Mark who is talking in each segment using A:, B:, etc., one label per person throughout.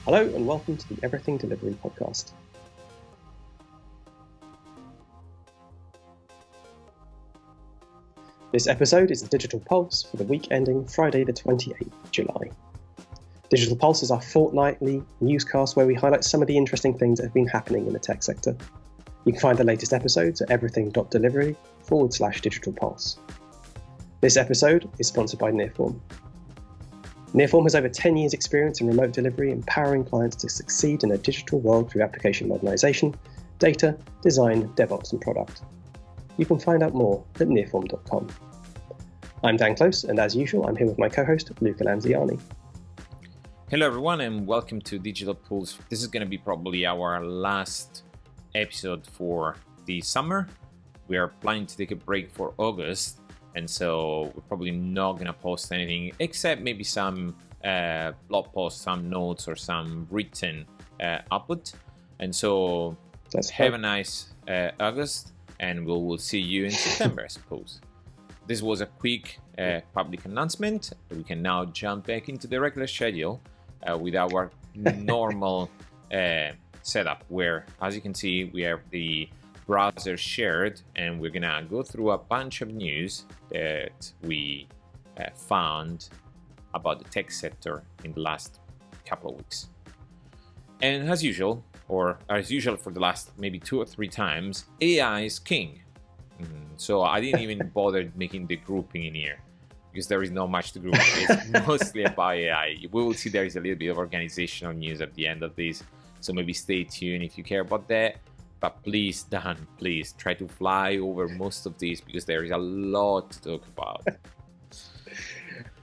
A: Hello and welcome to the Everything Delivery podcast. This episode is the Digital Pulse for the week ending Friday the 28th of July. Digital Pulse is our fortnightly newscast where we highlight some of the interesting things that have been happening in the tech sector. You can find the latest episodes at everything.delivery/digital pulse. This episode is sponsored by Nearform. Nearform has over 10 years' experience in remote delivery, empowering clients to succeed in a digital world through application modernization, data, design, DevOps, and product. You can find out more at nearform.com. I'm Dan Close, and as usual, I'm here with my co-host, Luca Lanziani.
B: Hello everyone, and welcome to Digital Pulse. This is going to be probably our last episode for the summer. We are planning to take a break for August, and so we're probably not going to post anything except maybe some blog posts, some notes, or some written output. And so have a nice August, and we'll see you in September, I suppose. This was a quick public announcement. We can now jump back into the regular schedule with our normal setup, where, as you can see, we have the browser shared, and we're gonna go through a bunch of news that we found about the tech sector in the last couple of weeks. And as usual for the last maybe 2 or 3 times, AI is king. So I didn't even bother making the grouping in here because there is not much to group. It's mostly about AI. We will see there is a little bit of organizational news at the end of this, so maybe stay tuned if you care about that. But please, Dan, please try to fly over most of these because there is a lot to talk about.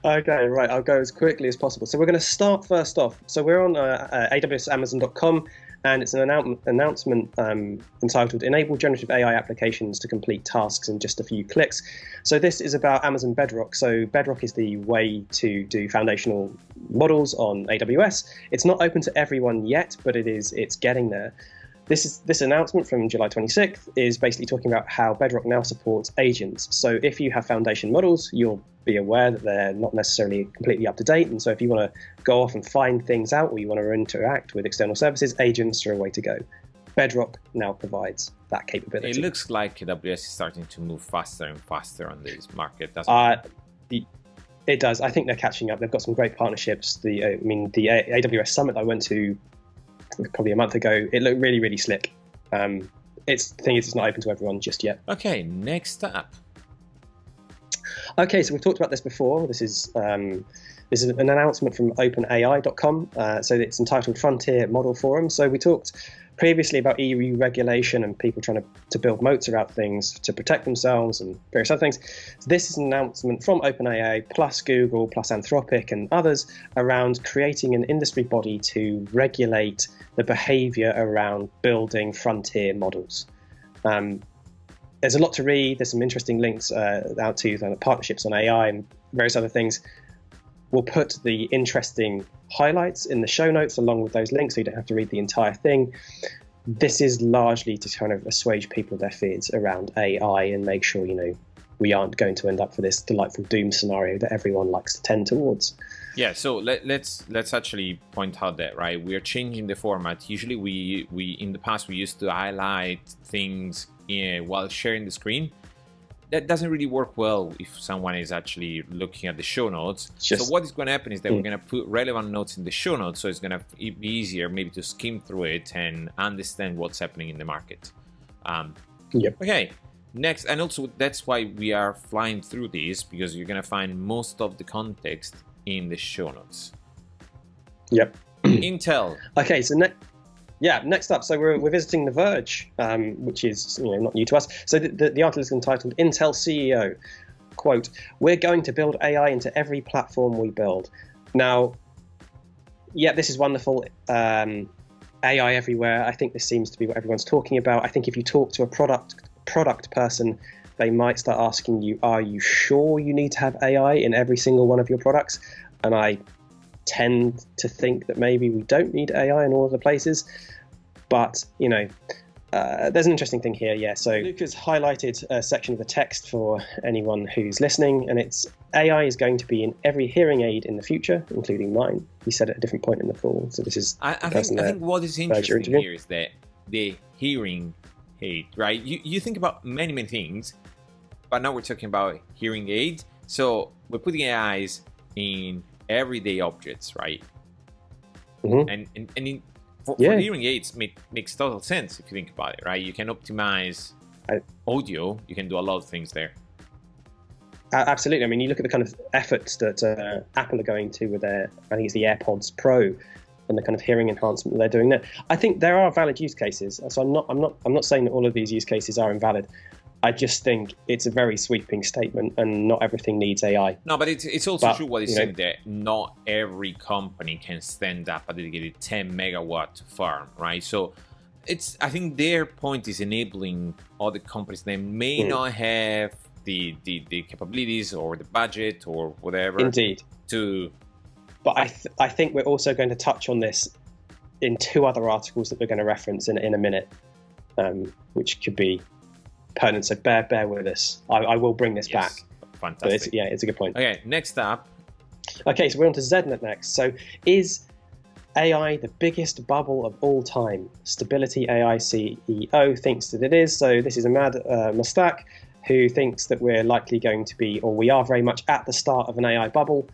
A: Okay, right, I'll go as quickly as possible. So we're going to start first off. So we're on AWS-Amazon.com, and it's an announcement entitled Enable Generative AI Applications to Complete Tasks in Just a Few Clicks. So this is about Amazon Bedrock. So Bedrock is the way to do foundational models on AWS. It's not open to everyone yet, but it's getting there. This announcement from July 26th is basically talking about how Bedrock now supports agents. So if you have foundation models, you'll be aware that they're not necessarily completely up to date. And so if you want to go off and find things out, or you want to interact with external services, agents are a way to go. Bedrock now provides that capability.
B: It looks like AWS is starting to move faster and faster on this market, doesn't it?
A: It does. I think they're catching up. They've got some great partnerships. The AWS Summit I went to probably a month ago, it looked really, really slick. It's not open to everyone just yet.
B: Okay, next up.
A: Okay, so we've talked about this before. This is an announcement from OpenAI.com. So it's entitled Frontier Model Forum. So we talked previously about EU regulation and people trying to build moats around things to protect themselves and various other things. So this is an announcement from OpenAI plus Google plus Anthropic and others around creating an industry body to regulate the behavior around building frontier models. There's a lot to read. There's some interesting links out to partnerships on AI and various other things. We'll put the interesting highlights in the show notes along with those links so you don't have to read the entire thing. This is largely to kind of assuage people their fears around AI and make sure, we aren't going to end up for this delightful doom scenario that everyone likes to tend towards.
B: Yeah, so let's actually point out that, right? We are changing the format. Usually we in the past we used to highlight things while sharing the screen. That doesn't really work well if someone is actually looking at the show notes. So what is going to happen is that we're going to put relevant notes in the show notes, so it's going to be easier maybe to skim through it and understand what's happening in the market.
A: Yep.
B: Okay, next, and also that's why we are flying through these, because you're going to find most of the context in the show notes.
A: Yep.
B: Intel.
A: Okay, so next up, so we're visiting The Verge, which is not new to us. So the article is entitled Intel CEO, quote, "We're going to build AI into every platform we build." Now, yeah, this is wonderful. AI everywhere. I think this seems to be what everyone's talking about. I think if you talk to a product person, they might start asking you, are you sure you need to have AI in every single one of your products? And I tend to think that maybe we don't need AI in all of the places, but There's an interesting thing here, yeah. So Luke has highlighted a section of the text for anyone who's listening, and it's AI is going to be in every hearing aid in the future, including mine. He said at a different point in the call. So this is
B: I think what is interesting here is that the hearing aid, right? You think about many things, but now we're talking about hearing aids. So we're putting AIs in everyday objects, right? And for hearing aids, makes total sense if you think about it, right? You can optimize audio. You can do a lot of things there.
A: Absolutely. I mean, you look at the kind of efforts that Apple are going to with their, I think it's the AirPods Pro, and the kind of hearing enhancement that they're doing there. I think there are valid use cases. So I'm not saying that all of these use cases are invalid. I just think it's a very sweeping statement, and not everything needs AI.
B: No, but it's also true what he's saying, that not every company can stand up a dedicated 10 megawatt farm, right? So I think their point is enabling other companies that may not have the capabilities or the budget or whatever.
A: Indeed. But I think we're also going to touch on this in two other articles that we're going to reference in a minute, which could be pertinent. So bear with us. I will bring this back.
B: Fantastic.
A: But it's a good point.
B: Okay, next up.
A: Okay, so we're on to ZNet next. So is AI the biggest bubble of all time? Stability AI CEO thinks that it is. So this is Ahmad Mustak, who thinks that we're likely going to be, or we are very much at the start of an AI bubble.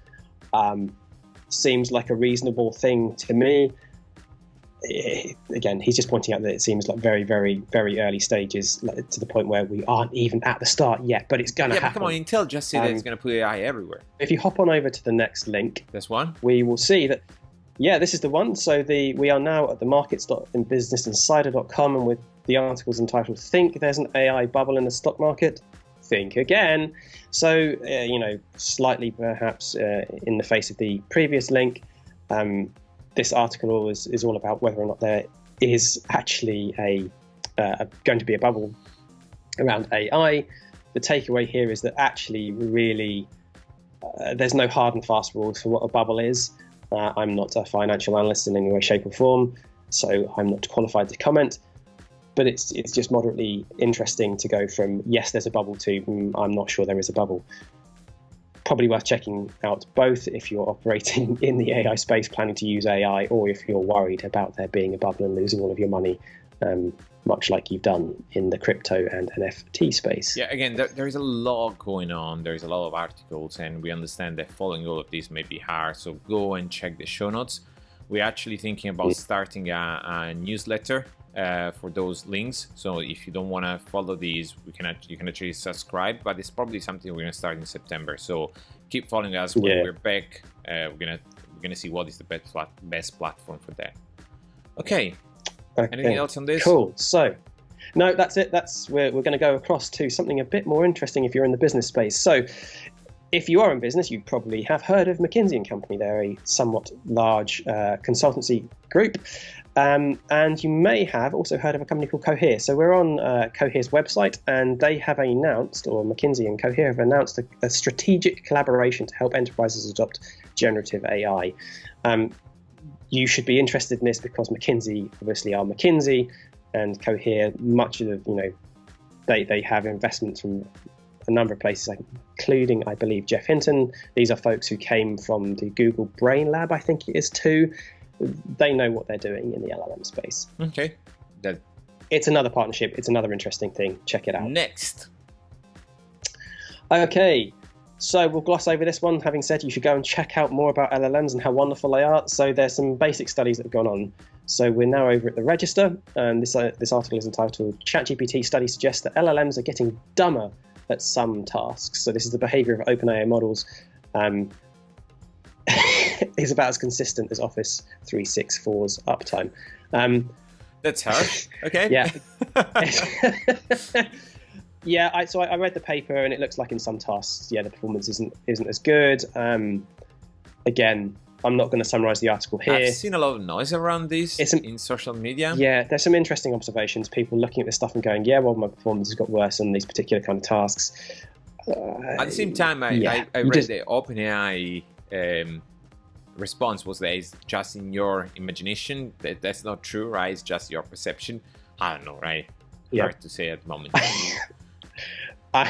A: Seems like a reasonable thing to me. Again, he's just pointing out that it seems like very, very, very early stages, to the point where we aren't even at the start yet, but it's going to happen.
B: But come on, Intel just said that it's going to put AI everywhere.
A: If you hop on over to the next link,
B: this one,
A: we will see that, this is the one. So we are now at the markets.businessinsider.com, and with the articles entitled "Think There's an AI Bubble in the Stock Market? Think Again." So, slightly perhaps in the face of the previous link, this article is all about whether or not there is actually going to be a bubble around AI. The takeaway here is that actually really there's no hard and fast rules for what a bubble is. I'm not a financial analyst in any way, shape or form, so I'm not qualified to comment. But it's just moderately interesting to go from yes, there's a bubble to I'm not sure there is a bubble. Probably worth checking out both if you're operating in the AI space, planning to use AI, or if you're worried about there being a bubble and losing all of your money, much like you've done in the crypto and NFT space.
B: Yeah, again, there is a lot going on. There's a lot of articles, and we understand that following all of this may be hard. So go and check the show notes. We're actually thinking about starting a newsletter for those links. So if you don't want to follow these, you can actually subscribe, but it's probably something we're going to start in September. So keep following us. When we're back, we're gonna see what is the best platform for that. Okay. Anything else on this?
A: Cool. So no, that's it. We're going to go across to something a bit more interesting if you're in the business space. So if you are in business, you probably have heard of McKinsey & Company. They're a somewhat large consultancy group. And you may have also heard of a company called Cohere. So we're on Cohere's website, and they have announced, or McKinsey and Cohere have announced, a strategic collaboration to help enterprises adopt generative AI. You should be interested in this because McKinsey obviously are McKinsey, and Cohere, much of they have investments from a number of places, including, I believe, Jeff Hinton. These are folks who came from the Google Brain Lab, I think it is too. They know what they're doing in the LLM space.
B: Okay.
A: It's another partnership. It's another interesting thing. Check it out.
B: Next.
A: Okay. So we'll gloss over this one. Having said, you should go and check out more about LLMs and how wonderful they are. So there's some basic studies that have gone on. So we're now over at the Register, and this article is entitled "ChatGPT Study Suggests that LLMs are getting dumber at some tasks." So this is the behavior of OpenAI models. Is about as consistent as Office 365's uptime.
B: That's harsh. Okay.
A: Yeah. Yeah. So I read the paper, and it looks like in some tasks, the performance isn't as good. Again, I'm not going to summarize the article here.
B: I've seen a lot of noise around this in social media.
A: Yeah, there's some interesting observations. People looking at this stuff and going, my performance has got worse on these particular kind of tasks.
B: At the same time, I read the OpenAI response was that it's just in your imagination. That's not true, right? It's just your perception. I don't know, right?
A: Yeah.
B: Hard to say at the moment.
A: I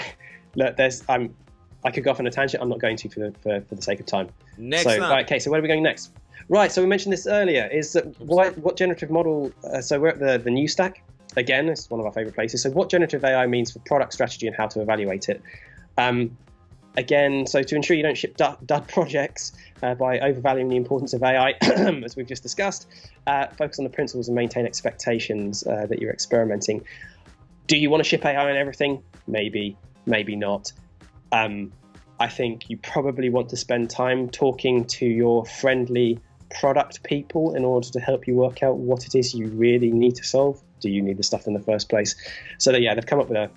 A: could go off on a tangent. I'm not going to for the sake of time.
B: Next
A: so,
B: up.
A: right, okay, so where are we going next? Right, so we mentioned this earlier, is that what generative model, so we're at the new stack. Again, it's one of our favorite places. So what generative AI means for product strategy and how to evaluate it. Again, so to ensure you don't ship dud projects by overvaluing the importance of AI, as we've just discussed, focus on the principles and maintain expectations that you're experimenting. Do you want to ship AI on everything? Maybe, maybe not. I think you probably want to spend time talking to your friendly product people in order to help you work out what it is you really need to solve. Do you need the stuff in the first place? So that, yeah, they've come up with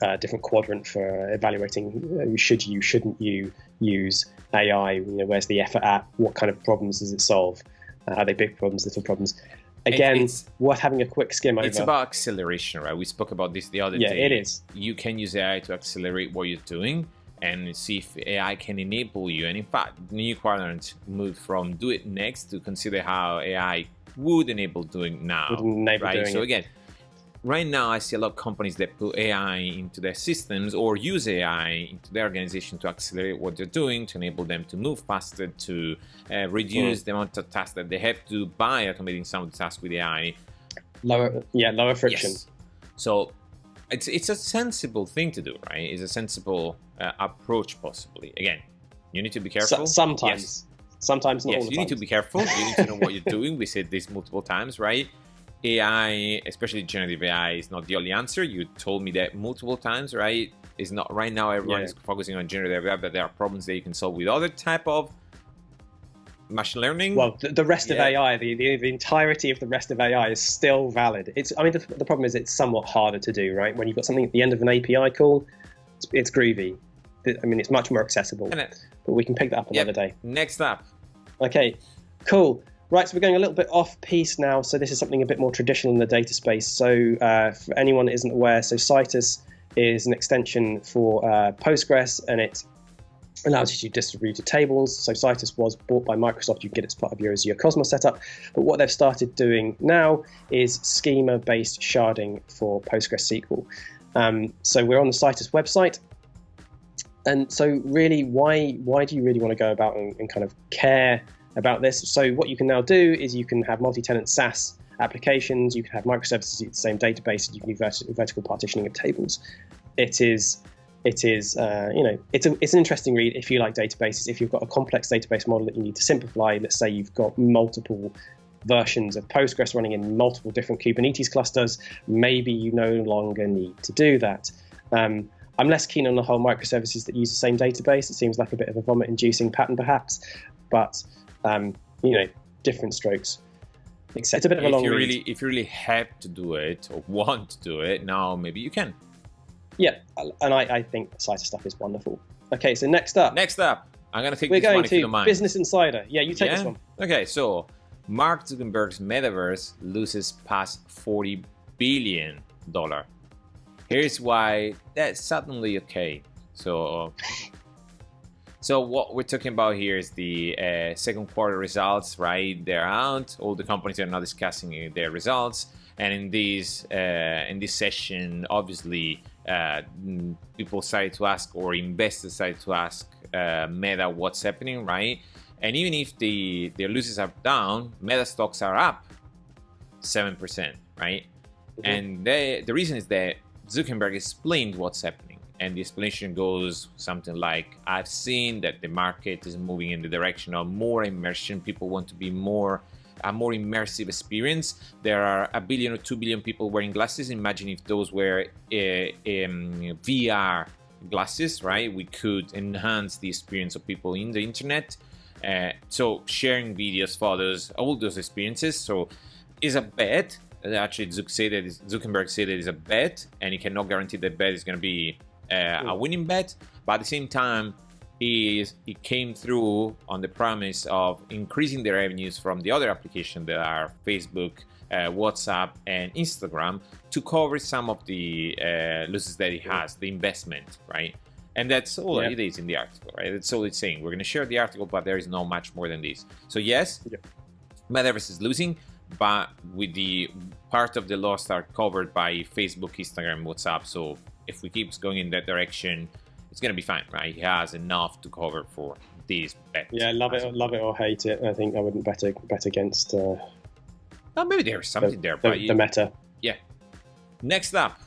A: a different quadrant for evaluating should you, shouldn't you use AI. You know, where's the effort at? What kind of problems does it solve? Are they big problems, little problems? Again, it's worth having a quick skim over.
B: It's about acceleration, right? We spoke about this the other day.
A: Yeah, it is.
B: You can use AI to accelerate what you're doing and see if AI can enable you. And in fact, the new quadrant moved from do it next to consider how AI would enable doing now. Right? So again, right now I see a lot of companies that put AI into their systems or use AI into their organization to accelerate what they're doing, to enable them to move faster, to reduce the amount of tasks that they have to by automating some of the tasks with AI.
A: Lower friction.
B: Yes. So it's a sensible thing to do, right? It's a sensible approach, possibly. Again, you need to be careful.
A: Sometimes.
B: Yes.
A: Sometimes not all the
B: you
A: time.
B: need to be careful. You need to know what you're doing. We said this multiple times, right? AI, especially generative AI, is not the only answer. You told me that multiple times, right? It's not right now. Everyone is focusing on generative AI, but there are problems that you can solve with other type of machine learning.
A: Well, the rest of AI, the entirety of the rest of AI is still valid. The problem is it's somewhat harder to do, right? When you've got something at the end of an API call, it's groovy. I mean, it's much more accessible. But we can pick that up another day.
B: Next up.
A: Okay, cool. Right, so we're going a little bit off piece now. So this is something a bit more traditional in the data space. So for anyone that isn't aware, so Citus is an extension for Postgres, and it allows you to distribute tables. So Citus was bought by Microsoft. You can get it as part of your Azure Cosmos setup. But what they've started doing now is schema-based sharding for PostgreSQL. So we're on the Citus website. And so really, why do you really want to go about and kind of care about this? So what you can now do is you can have multi-tenant SaaS applications, you can have microservices at the same database, and you can do vertical partitioning of tables. It's an interesting read if you like databases. If you've got a complex database model that you need to simplify, let's say you've got multiple versions of Postgres running in multiple different Kubernetes clusters, maybe you no longer need to do that. I'm less keen on the whole microservices that use the same database. It seems like a bit of a vomit-inducing pattern, perhaps, but different strokes. It's a bit of a long read.
B: If you really have to do it or want to do it, now maybe you can.
A: Yeah, and I think the Citus stuff is wonderful. Okay, so next up,
B: I'm going to take this one if you don't mind.
A: Business Insider. Yeah, you take this one.
B: Okay, so Mark Zuckerberg's metaverse loses past $40 billion. Here's why that's suddenly okay. So what we're talking about here is the second quarter results, right? They're out. All the companies are now discussing their results. And in this session, obviously, people started to ask, or investors started to ask Meta what's happening, right? And even if their losses are down, Meta stocks are up 7%, right? Mm-hmm. And the reason is that Zuckerberg explained what's happening. And the explanation goes something like, I've seen that the market is moving in the direction of more immersion. People want to be a more immersive experience. There are 1 billion or 2 billion people wearing glasses. Imagine if those were VR glasses, right? We could enhance the experience of people in the internet. So sharing videos, photos, all those experiences. So is a bet. Actually, Zuckerberg said it is a bet, and he cannot guarantee that bet is going to be a winning bet. But at the same time, he came through on the promise of increasing the revenues from the other applications that are Facebook, WhatsApp, and Instagram to cover some of the losses that he has, the investment, right? And that's all it is in the article, right? That's all it's saying. We're going to share the article, but there is no much more than this. So yes, Metaverse is losing, but with the part of the loss are covered by Facebook, Instagram, WhatsApp. So if we keep going in that direction, it's going to be fine, right? He has enough to cover for these bets.
A: Yeah, love it or hate it. I think I wouldn't bet against.
B: Maybe there's something there, but
A: the meta.
B: Yeah. Next up.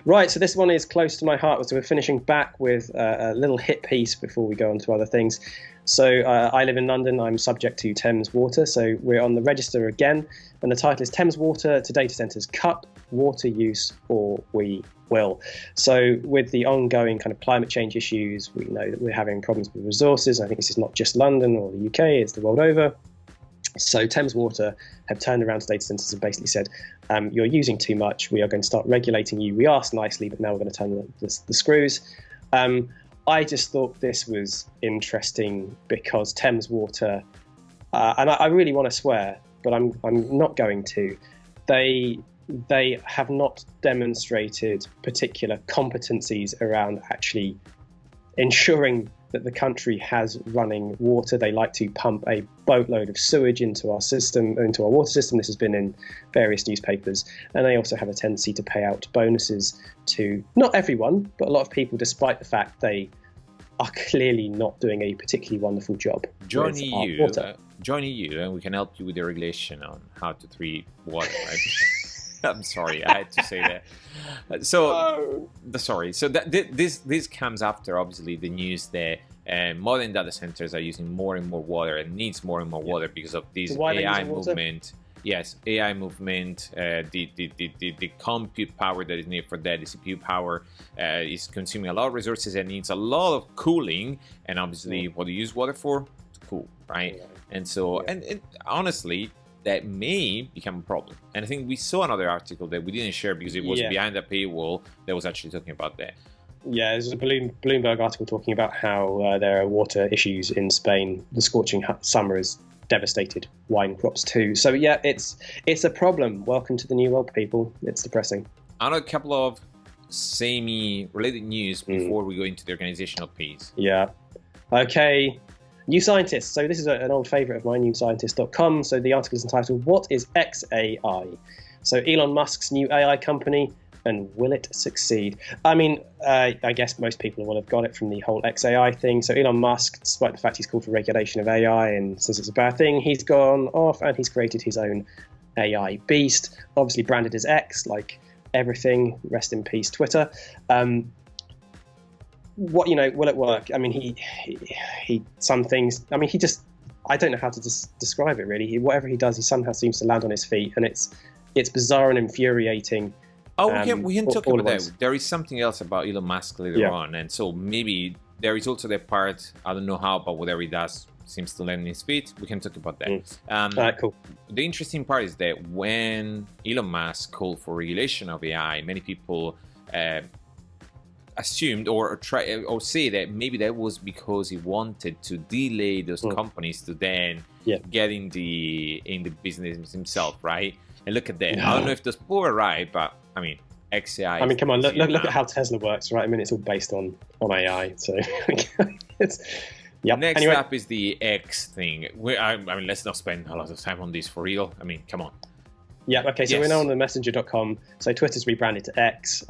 A: Right, so this one is close to my heart. So we're finishing back with a little hit piece before we go on to other things. So I live in London. I'm subject to Thames Water. So we're on the register again. And the title is Thames Water to Data Centres Cut Water Use or We Will. So with the ongoing kind of climate change issues, we know that we're having problems with resources. I think this is not just London or the UK, it's the world over. So Thames Water have turned around to data centres and basically said, you're using too much. We are going to start regulating you. We asked nicely, but now we're going to turn the screws. I just thought this was interesting because Thames Water, and I really want to swear, but I'm not going to. They have not demonstrated particular competencies around actually ensuring that the country has running water. They like to pump a boatload of sewage into our system, into our water system. This has been in various newspapers. And they also have a tendency to pay out bonuses to not everyone, but a lot of people, despite the fact they are clearly not doing a particularly wonderful job.
B: Join EU, and we can help you with the regulation on how to treat water, right? I'm sorry, I had to say that. So this comes after obviously the news that modern data centers are using more and more water and needs more and more water because of this AI movement. Yes, AI movement, the compute power that is needed for that, the CPU power is consuming a lot of resources and needs a lot of cooling. And obviously, what do you use water for? To cool, right? And so, and honestly, that may become a problem. And I think we saw another article that we didn't share because it was behind a paywall that was actually talking about that.
A: Yeah, there's a Bloomberg article talking about how there are water issues in Spain. The scorching summer has devastated wine crops too. So yeah, it's a problem. Welcome to the new world, people. It's depressing.
B: I know a couple of semi-related news before we go into the organizational piece.
A: Yeah. Okay. New Scientist. So this is an old favourite of mine, newscientist.com. So the article is entitled, What is XAI? So Elon Musk's new AI company, and will it succeed? I mean, I guess most people will have got it from the whole XAI thing. So Elon Musk, despite the fact he's called for regulation of AI and says it's a bad thing, he's gone off and he's created his own AI beast, obviously branded as X, like everything. Rest in peace, Twitter. Will it work? I mean, he some things. I mean, I don't know how to describe it really. Whatever he does, he somehow seems to land on his feet, and it's bizarre and infuriating.
B: We can talk about that. There is something else about Elon Musk later on, and so maybe there is also that part. I don't know how, but whatever he does seems to land on his feet. We can talk about that.
A: Cool.
B: The interesting part is that when Elon Musk called for regulation of AI, many people assumed or say that maybe that was because he wanted to delay those companies to then get in the business himself, right? And look at that. I don't know if those people were right, but I mean, XAI.
A: I mean, come on, look at how Tesla works, right? I mean, it's all based on AI. So
B: Next up is the X thing. I mean, let's not spend a lot of time on this for real. I mean, come on.
A: Yeah. Okay. So we're now on the messenger.com. So Twitter's rebranded to X.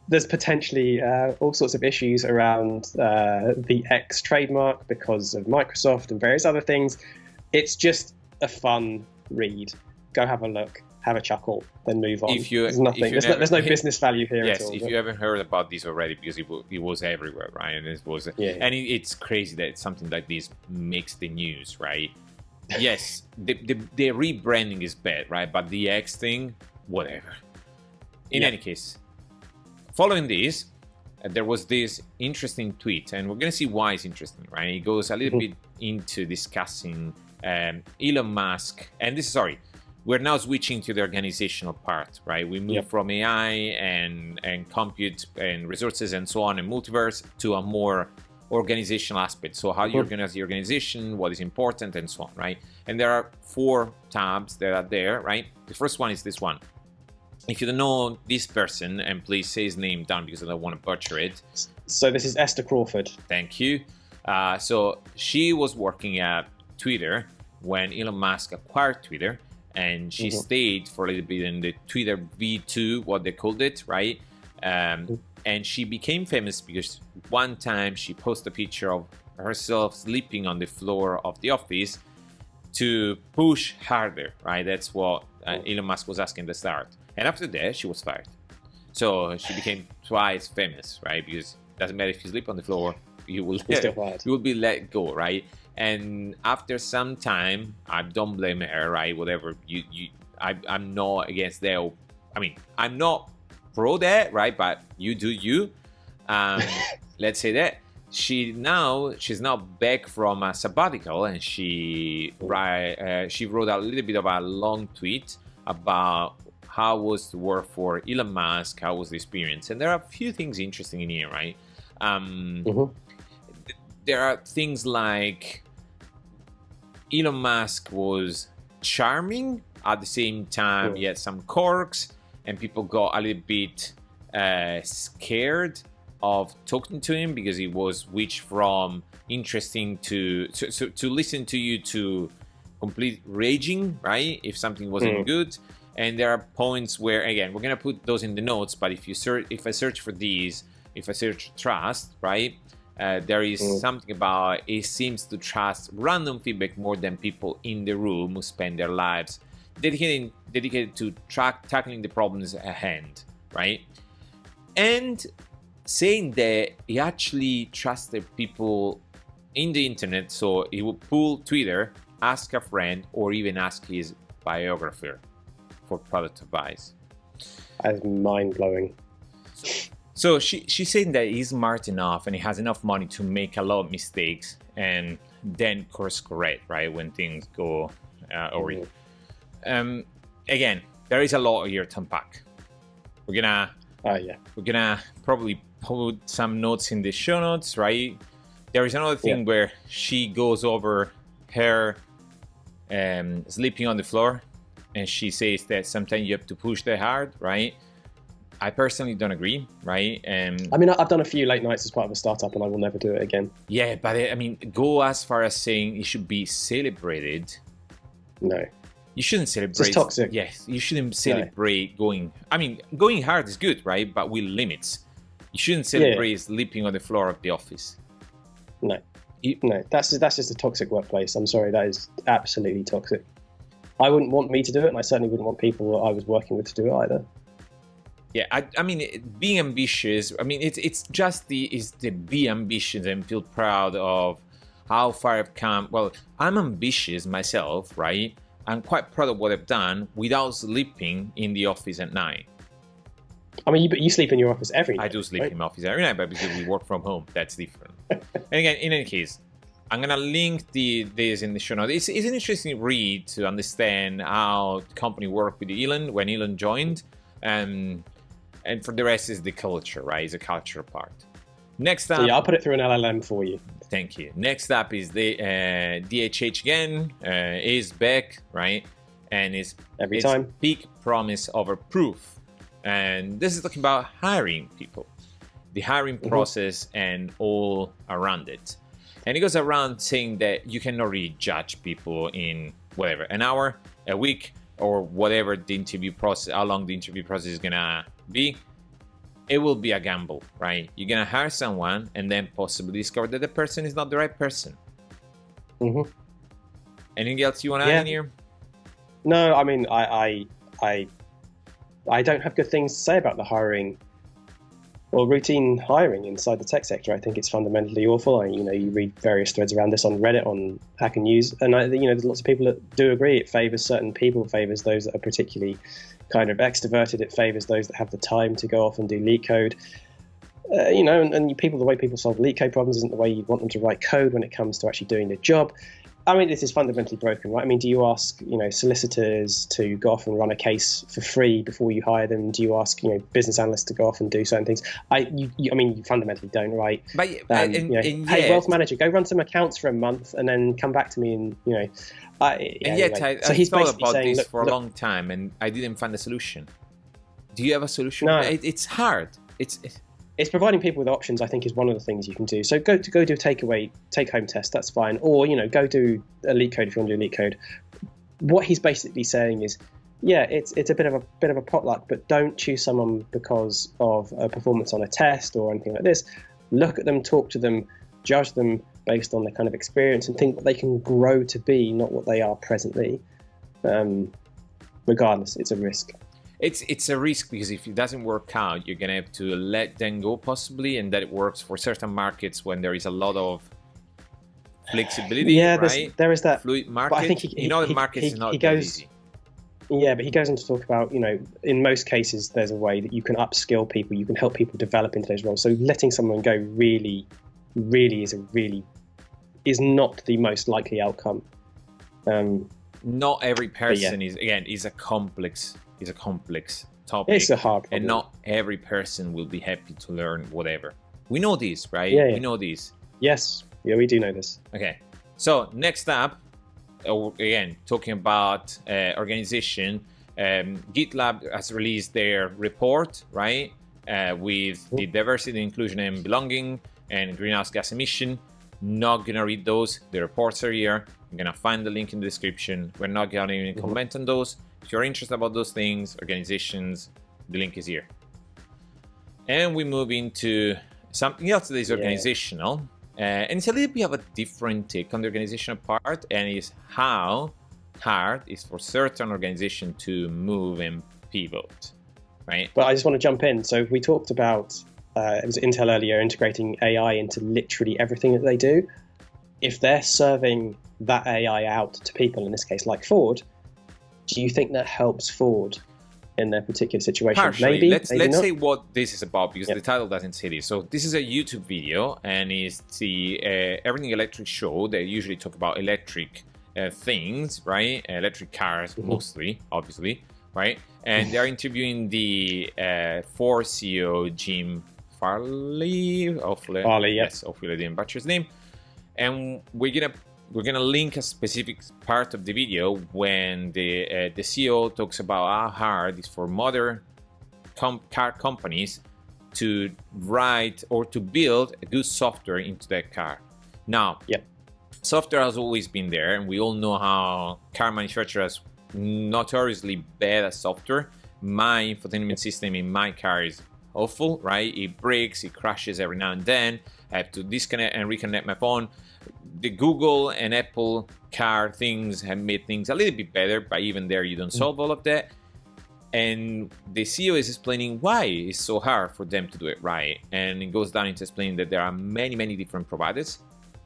A: There's potentially all sorts of issues around the X trademark because of Microsoft and various other things. It's just a fun read. Go have a look, have a chuckle, then move on. There's nothing. There's no business value here at all.
B: Yes, if you haven't heard about this already, because it was everywhere, right? And it's crazy that something like this makes the news, right? Yes, the rebranding is bad, right? But the X thing, whatever. In any case, following this, there was this interesting tweet, and we're going to see why it's interesting, right? It goes a little bit into discussing Elon Musk, and we're now switching to the organizational part, right? We move from AI and compute and resources and so on and multiverse to a more organizational aspect. So how you organize the organization, what is important, and so on, right? And there are 4 tabs that are there, right? The first one is this one. If you don't know this person, and please say his name down because I don't want to butcher it.
A: So this is Esther Crawford.
B: Thank you. So she was working at Twitter when Elon Musk acquired Twitter. and she stayed for a little bit in the Twitter V2, what they called it, right? And she became famous because one time she posted a picture of herself sleeping on the floor of the office to push harder, right? That's what Elon Musk was asking at the start. And after that, she was fired. So she became twice famous, right? Because it doesn't matter if you sleep on the floor, you will be let go, right? And after some time, I don't blame her, right? Whatever I'm not against that. I mean, I'm not pro that, right? But you do you. Let's say that she's now back from a sabbatical, and she wrote a little bit of a long tweet about how was to work for Elon Musk, how was the experience, and there are a few things interesting in here, right? There are things like Elon Musk was charming, at the same time he had some quirks, and people got a little bit scared of talking to him because he was switched from interesting to listen to you to complete raging, right? If something wasn't good. And there are points where, again, we're gonna put those in the notes, but if I search for these, if I search trust, right, there is something about it seems to trust random feedback more than people in the room who spend their lives dedicated to tackling the problems at hand, right? And saying that he actually trusted people in the internet, so he would pull Twitter, ask a friend, or even ask his biographer for product advice.
A: That's mind-blowing.
B: So she's saying that he's smart enough and he has enough money to make a lot of mistakes and then course correct, right, when things go awry. Again, there is a lot here to unpack. We're gonna probably put some notes in the show notes, right? There is another thing where she goes over her sleeping on the floor, and she says that sometimes you have to push that hard, right? I personally don't agree, right?
A: I mean, I've done a few late nights as part of a startup, and I will never do it again.
B: Yeah, but I mean, go as far as saying it should be celebrated.
A: No.
B: You shouldn't celebrate.
A: It's toxic.
B: Yes, you shouldn't celebrate going. I mean, going hard is good, right? But with limits. You shouldn't celebrate sleeping on the floor of the office.
A: No. No, that's just a toxic workplace. I'm sorry, that is absolutely toxic. I wouldn't want me to do it, and I certainly wouldn't want people that I was working with to do it either.
B: Yeah, I mean, being ambitious. I mean, it's just the be ambitious and feel proud of how far I've come. Well, I'm ambitious myself, right? I'm quite proud of what I've done without sleeping in the office at night.
A: I mean, you sleep in your office every night.
B: I do sleep in my office every night, but because we work from home, that's different. And again, in any case, I'm gonna link this in the show notes. It's an interesting read to understand how the company worked with Elon when Elon joined, and for the rest is the culture, right? It's a culture part. Next up,
A: so I'll put it through an LLM for you.
B: Thank you. Next up is the DHH again, is back, right? And it's
A: every time
B: peak promise over proof. And this is talking about hiring people, the hiring process and all around it. And it goes around saying that you cannot really judge people in whatever, an hour, a week, or whatever the interview process, how long the interview process is gonna be. It will be a gamble, right? You're gonna hire someone and then possibly discover that the person is not the right person. Anything else you want to add in here?
A: No, I mean, I don't have good things to say about the hiring or routine hiring inside the tech sector. I think it's fundamentally awful. You read various threads around this on Reddit, on Hacker News, and there's lots of people that do agree. It favors certain people, favors those that are particularly kind of extroverted. It favors those that have the time to go off and do leak code. The way people solve leak code problems isn't the way you want them to write code when it comes to actually doing their job. I mean, this is fundamentally broken, right? I mean, do you ask, solicitors to go off and run a case for free before you hire them? Do you ask, business analysts to go off and do certain things? You fundamentally don't, right?
B: But
A: hey, wealth manager, go run some accounts for a month and then come back to me and,
B: I thought about this for a long time and I didn't find a solution. Do you have a solution?
A: No.
B: It's hard.
A: It's providing people with options, I think, is one of the things you can do. So go do a take-home test, that's fine. Or, go do a leak code if you want to do a leak code. what he's basically saying is, yeah, it's a bit of a potluck, but don't choose someone because of a performance on a test or anything like this. Look at them, talk to them, judge them based on their kind of experience, and think what they can grow to be, not what they are presently. Regardless, it's a risk.
B: It's a risk because if it doesn't work out, you're gonna have to let them go possibly, and that it works for certain markets when there is a lot of flexibility.
A: Yeah,
B: right?
A: there is that
B: fluid market.
A: But I think
B: the markets is not
A: he
B: that
A: goes,
B: easy.
A: Yeah, but he goes on to talk about, in most cases, there's a way that you can upskill people, you can help people develop into those roles. So letting someone go really is not the most likely outcome.
B: Not every person is a complex topic.
A: It's a hard problem.
B: And not every person will be happy to learn whatever. We know this, right?
A: Yeah.
B: We know this.
A: Yes, yeah, we do know this.
B: Okay, so next up, again, talking about organization, GitLab has released their report, right, with the diversity, inclusion, and belonging, and greenhouse gas emission. Not gonna read those. The reports are here. I'm gonna find the link in the description. We're not gonna even comment on those. If you're interested about those things, organizations, the link is here. And we move into something else that is organizational. And it's a little bit of a different take on the organizational part, and is how hard it is for certain organizations to move and pivot, right?
A: But I just want to jump in. So we talked about, it was Intel earlier, integrating AI into literally everything that they do. If they're serving that AI out to people, in this case like Ford, do you think that helps Ford in their particular situation?
B: Partially.
A: Maybe.
B: Let's
A: not.
B: say what this is about, because the title doesn't say this. So this is a YouTube video, and it's the Everything Electric show. They usually talk about electric things, right? Electric cars, mostly, obviously, right? And they're interviewing the Ford CEO, Jim Farley. Hopefully, yes, hopefully I didn't butcher his name. And we're gonna link a specific part of the video when the CEO talks about how hard it is for modern car companies to write or to build a good software into their car. Now, software has always been there, and we all know how car manufacturers notoriously bad at software. My infotainment system in my car is awful, right? It breaks, it crashes every now and then. I have to disconnect and reconnect my phone. The Google and Apple car things have made things a little bit better, but even there you don't solve all of that. And the CEO is explaining why it's so hard for them to do it right. And it goes down into explaining that there are many different providers,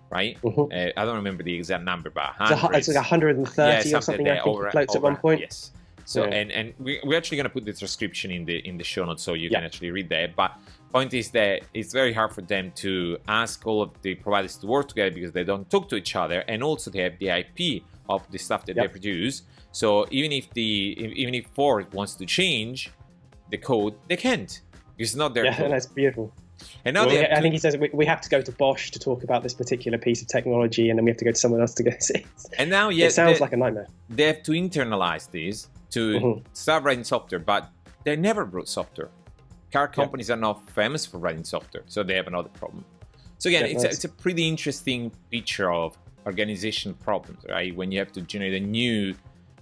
B: right? I don't remember the exact number, but
A: it's like 130 or something, I think it floats at one point.
B: Yes. So and we're actually going to put the transcription in the show notes so you can actually read that. But point is that it's very hard for them to ask all of the providers to work together because they don't talk to each other, and also they have the IP of the stuff that they produce. So even if Ford wants to change the code, they can't. It's not their code.
A: Yeah, that's beautiful.
B: And now
A: I think he says we have to go to Bosch to talk about this particular piece of technology, and then we have to go to someone else to go see it.
B: And now,
A: it sounds like a nightmare.
B: They have to internalize this to start writing software, but they never wrote software. Car companies are not famous for writing software, so they have another problem. So again, it's a pretty interesting picture of organization problems, right? When you have to generate a new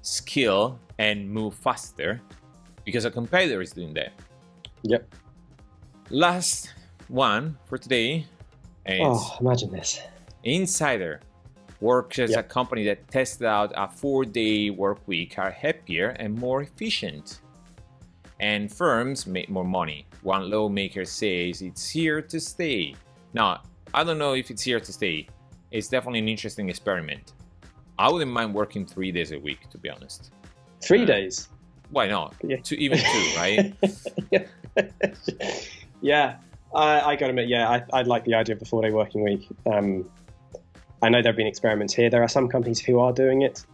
B: skill and move faster because a competitor is doing that.
A: Yep.
B: Last one for today is
A: imagine this.
B: Insider works as a company that tested out a 4-day work week are happier and more efficient. And firms make more money. One lawmaker says it's here to stay. Now, I don't know if it's here to stay. It's definitely an interesting experiment. I wouldn't mind working 3 days a week, to be honest.
A: 3 days?
B: Why not? Even 2, right?
A: I gotta admit, I like the idea of the 4-day working week. I know there have been experiments here. There are some companies who are doing it.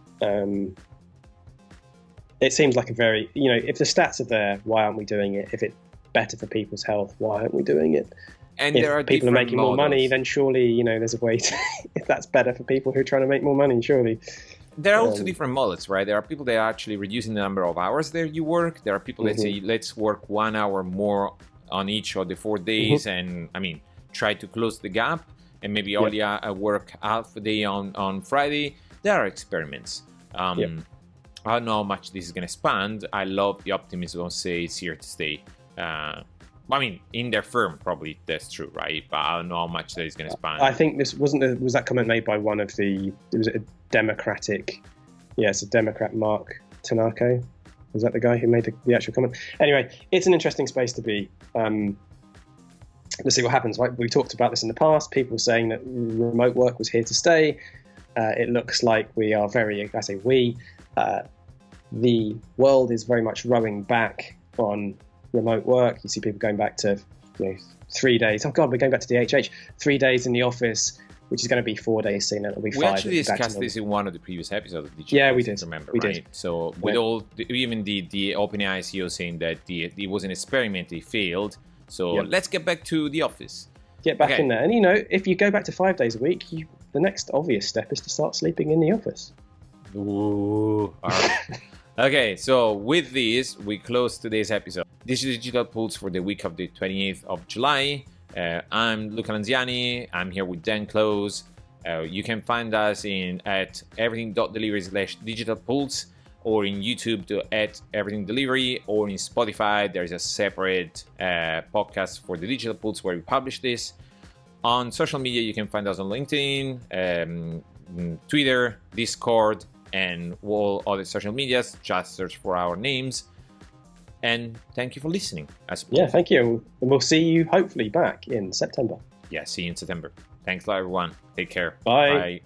A: It seems like a very, if the stats are there, why aren't we doing it? If it's better for people's health, why aren't we doing it?
B: And
A: if
B: there are
A: people are making more money, then surely, there's a way to, if that's better for people who are trying to make more money, surely.
B: There are also different models, right? There are people that are actually reducing the number of hours that you work. There are people that say, let's work 1 hour more on each of the 4 days and, try to close the gap and maybe only work half a day on Friday. There are experiments. I don't know how much this is going to expand. I love the optimism of say it's here to stay. I mean, in their firm, probably that's true, right? But I don't know how much that is going to expand.
A: I think this was that comment made by one of the, it was a Democratic, it's a Democrat, Mark Tanaka. Was that the guy who made the actual comment? Anyway, it's an interesting space to be. Let's see what happens. Right? We talked about this in the past. People saying that remote work was here to stay. It looks like we are the world is very much rowing back on remote work. You see people going back to 3 days. Oh God, we're going back to DHH. 3 days in the office, which is going to be 4 days soon. It'll be 5.
B: We actually discussed this in one of the previous episodes of Digital.
A: Yeah, we did.
B: Remember,
A: we
B: right?
A: did.
B: So with even the OpenAI CEO saying that it was an experiment, it failed. So let's get back to the office.
A: Get back in there. And if you go back to 5 days a week, the next obvious step is to start sleeping in the office.
B: Ooh, all right. Okay, so with this, we close today's episode. This is Digital Pulse for the week of the 28th of July. I'm Luca Lanziani. I'm here with Dan Close. You can find us at everything.delivery/digitalpulse, or in YouTube at everythingdelivery, or in Spotify. There's a separate podcast for the Digital Pulse where we publish this. On social media, you can find us on LinkedIn, Twitter, Discord, and all other social medias. Just search for our names. And thank you for listening.
A: Yeah, thank you. And we'll see you hopefully back in September.
B: Yeah, see you in September. Thanks a lot, everyone. Take care.
A: Bye.
B: Bye.